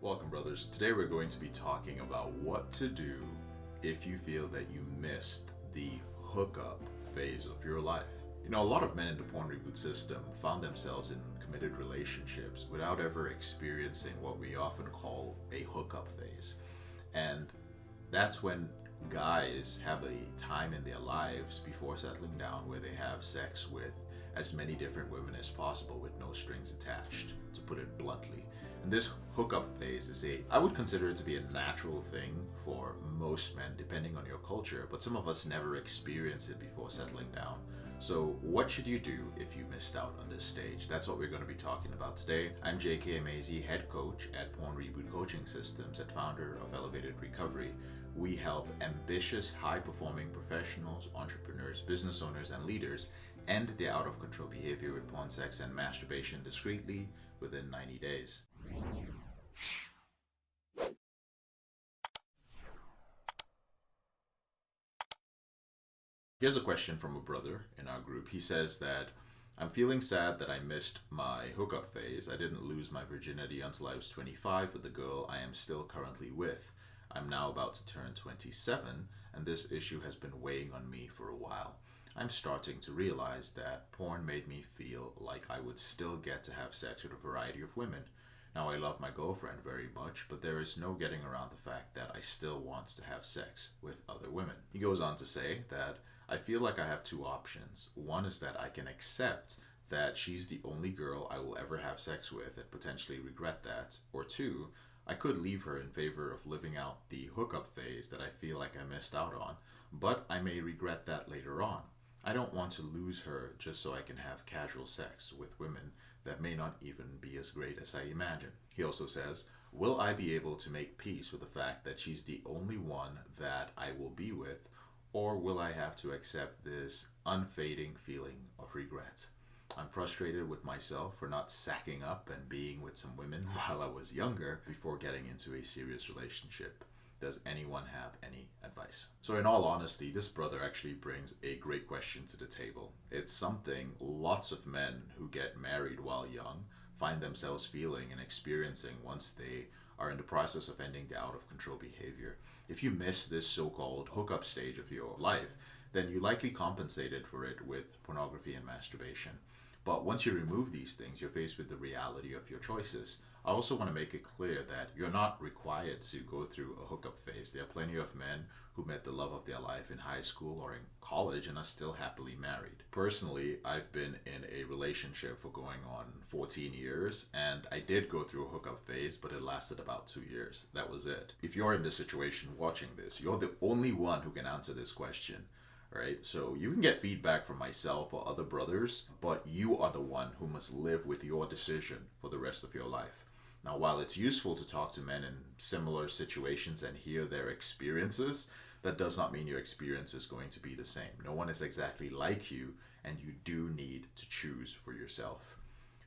Welcome, brothers. Today we're going to be talking about what to do if you feel that you missed the hookup phase of your life. A lot of men in the porn reboot system found themselves in committed relationships without ever experiencing what we often call a hookup phase. And that's when guys have a time in their lives before settling down where they have sex with as many different women as possible with no strings attached, to put it bluntly. And this hookup phase is I would consider it to be a natural thing for most men, depending on your culture, but some of us never experience it before settling down. So what should you do if you missed out on this stage? That's what we're going to be talking about today. I'm JK Amazy, head coach at Porn Reboot Coaching Systems and founder of Elevated Recovery. We help ambitious, high-performing professionals, entrepreneurs, business owners, and leaders end their out-of-control behavior with porn, sex, and masturbation discreetly within 90 days. Here's a question from a brother in our group. He says that I'm feeling sad that I missed my hookup phase. I didn't lose my virginity until I was 25 with the girl I am still currently with. I'm now about to turn 27, and this issue has been weighing on me for a while. I'm starting to realize that porn made me feel like I would still get to have sex with a variety of women. Now, I love my girlfriend very much, but there is no getting around the fact that I still want to have sex with other women. He goes on to say that I feel like I have two options. One is that I can accept that she's the only girl I will ever have sex with and potentially regret that. Or two, I could leave her in favor of living out the hookup phase that I feel like I missed out on, but I may regret that later on. I don't want to lose her just so I can have casual sex with women that may not even be as great as I imagine. He also says, will I be able to make peace with the fact that she's the only one that I will be with, or will I have to accept this unfading feeling of regret? I'm frustrated with myself for not sacking up and being with some women while I was younger before getting into a serious relationship. Does anyone have any advice? So in all honesty, this brother actually brings a great question to the table. It's something lots of men who get married while young find themselves feeling and experiencing once they are in the process of ending the out-of-control behavior. If you miss this so-called hookup stage of your life, then you likely compensated for it with pornography and masturbation. But once you remove these things, you're faced with the reality of your choices. I also want to make it clear that you're not required to go through a hookup phase. There are plenty of men who met the love of their life in high school or in college and are still happily married. Personally, I've been in a relationship for going on 14 years, and I did go through a hookup phase, but it lasted about 2 years. That was it. If you're in this situation watching this, you're the only one who can answer this question. Right? So you can get feedback from myself or other brothers, but you are the one who must live with your decision for the rest of your life. Now, while it's useful to talk to men in similar situations and hear their experiences, that does not mean your experience is going to be the same. No one is exactly like you, and you do need to choose for yourself.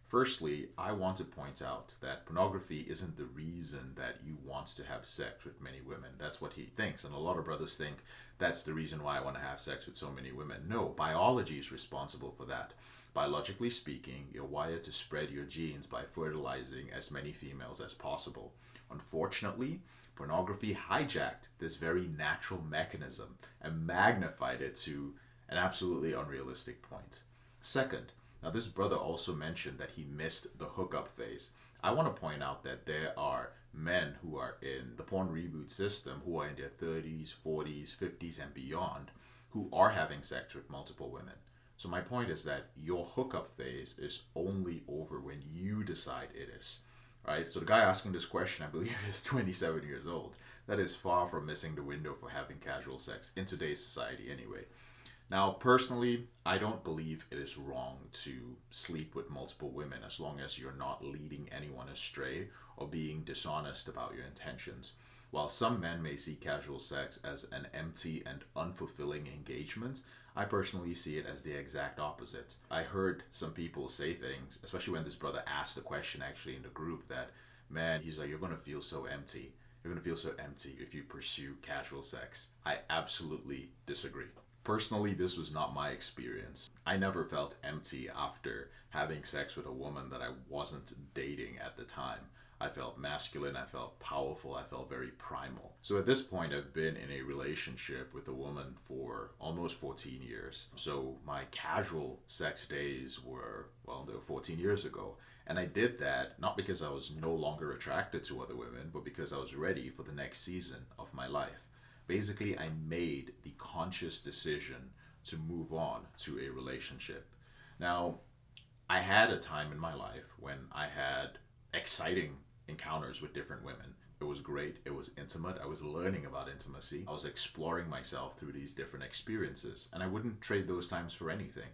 Firstly, I want to point out that pornography isn't the reason that you want to have sex with many women. That's what he thinks. And a lot of brothers think that's the reason why I want to have sex with so many women. No, biology is responsible for that. Biologically speaking, you're wired to spread your genes by fertilizing as many females as possible. Unfortunately, pornography hijacked this very natural mechanism and magnified it to an absolutely unrealistic point. Second, now this brother also mentioned that he missed the hookup phase. I want to point out that there are men who are in the porn reboot system who are in their 30s, 40s, 50s, and beyond who are having sex with multiple women. So my point is that your hookup phase is only over when you decide it is. Right? So the guy asking this question, I believe, is 27 years old. That is far from missing the window for having casual sex in today's society anyway. Now, personally, I don't believe it is wrong to sleep with multiple women as long as you're not leading anyone astray or being dishonest about your intentions. While some men may see casual sex as an empty and unfulfilling engagement, I personally see it as the exact opposite. I heard some people say things, especially when this brother asked the question actually in the group, that, man, he's like, you're going to feel so empty. You're going to feel so empty if you pursue casual sex. I absolutely disagree. Personally, this was not my experience. I never felt empty after having sex with a woman that I wasn't dating at the time. I felt masculine, I felt powerful, I felt very primal. So at this point, I've been in a relationship with a woman for almost 14 years. So my casual sex days were, well, they were 14 years ago. And I did that not because I was no longer attracted to other women, but because I was ready for the next season of my life. Basically, I made the conscious decision to move on to a relationship. Now, I had a time in my life when I had exciting encounters with different women. It was great. It was intimate. I was learning about intimacy. I was exploring myself through these different experiences, and I wouldn't trade those times for anything.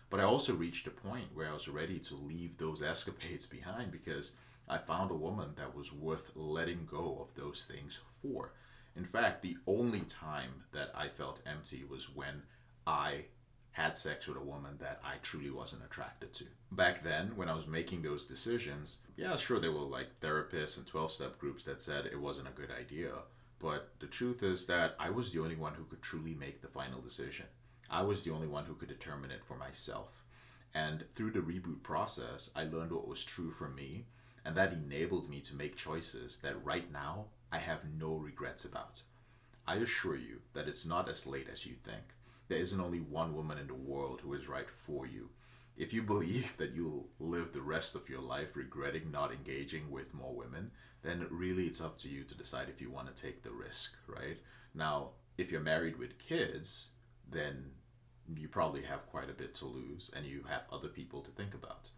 But I also reached a point where I was ready to leave those escapades behind because I found a woman that was worth letting go of those things for. In fact, the only time that I felt empty was when I had sex with a woman that I truly wasn't attracted to. Back then, when I was making those decisions, yeah, sure, there were like therapists and 12-step groups that said it wasn't a good idea. But the truth is that I was the only one who could truly make the final decision. I was the only one who could determine it for myself. And through the reboot process, I learned what was true for me, and that enabled me to make choices that right now I have no regrets about. I assure you that it's not as late as you think. There isn't only one woman in the world who is right for you. If you believe that you'll live the rest of your life regretting not engaging with more women, then really it's up to you to decide if you want to take the risk, right? Now, if you're married with kids, then you probably have quite a bit to lose and you have other people to think about.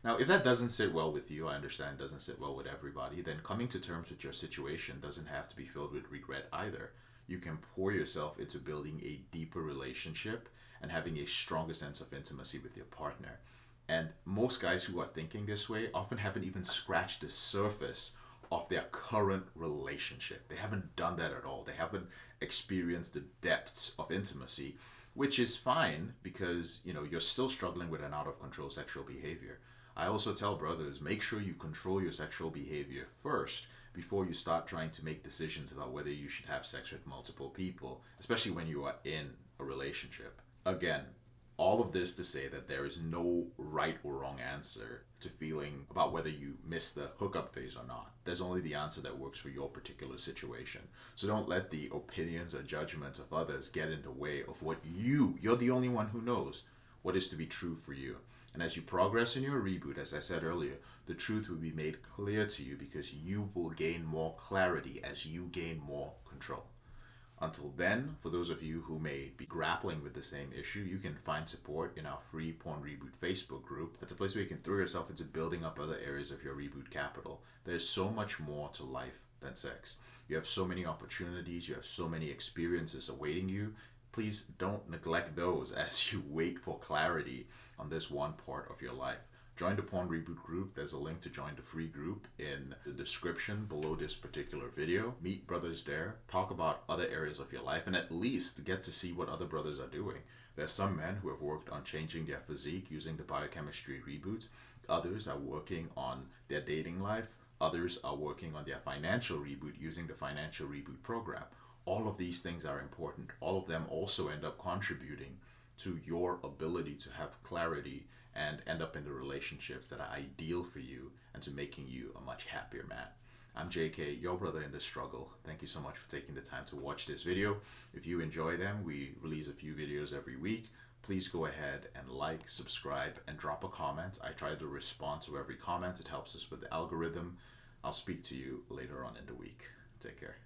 Now, if that doesn't sit well with you, I understand it doesn't sit well with everybody, then coming to terms with your situation doesn't have to be filled with regret either. You can pour yourself into building a deeper relationship and having a stronger sense of intimacy with your partner. And most guys who are thinking this way often haven't even scratched the surface of their current relationship. They haven't done that at all. They haven't experienced the depths of intimacy, which is fine because, you're still struggling with an out of control sexual behavior. I also tell brothers, make sure you control your sexual behavior first before you start trying to make decisions about whether you should have sex with multiple people, especially when you are in a relationship. Again, all of this to say that there is no right or wrong answer to feeling about whether you miss the hookup phase or not. There's only the answer that works for your particular situation. So don't let the opinions or judgments of others get in the way of what you're the only one who knows what is to be true for you. And as you progress in your reboot, as I said earlier, the truth will be made clear to you because you will gain more clarity as you gain more control. Until then, for those of you who may be grappling with the same issue, you can find support in our free Porn Reboot Facebook group. That's a place where you can throw yourself into building up other areas of your reboot capital. There's so much more to life than sex. You have so many opportunities, you have so many experiences awaiting you. Please don't neglect those as you wait for clarity on this one part of your life. Join the Porn Reboot group. There's a link to join the free group in the description below this particular video. Meet brothers there, talk about other areas of your life, and at least get to see what other brothers are doing. There's some men who have worked on changing their physique using the biochemistry reboots. Others are working on their dating life. Others are working on their financial reboot using the financial reboot program. All of these things are important. All of them also end up contributing to your ability to have clarity and end up in the relationships that are ideal for you and to making you a much happier man. I'm JK, your brother in the struggle. Thank you so much for taking the time to watch this video. If you enjoy them, we release a few videos every week. Please go ahead and like, subscribe, and drop a comment. I try to respond to every comment. It helps us with the algorithm. I'll speak to you later on in the week. Take care.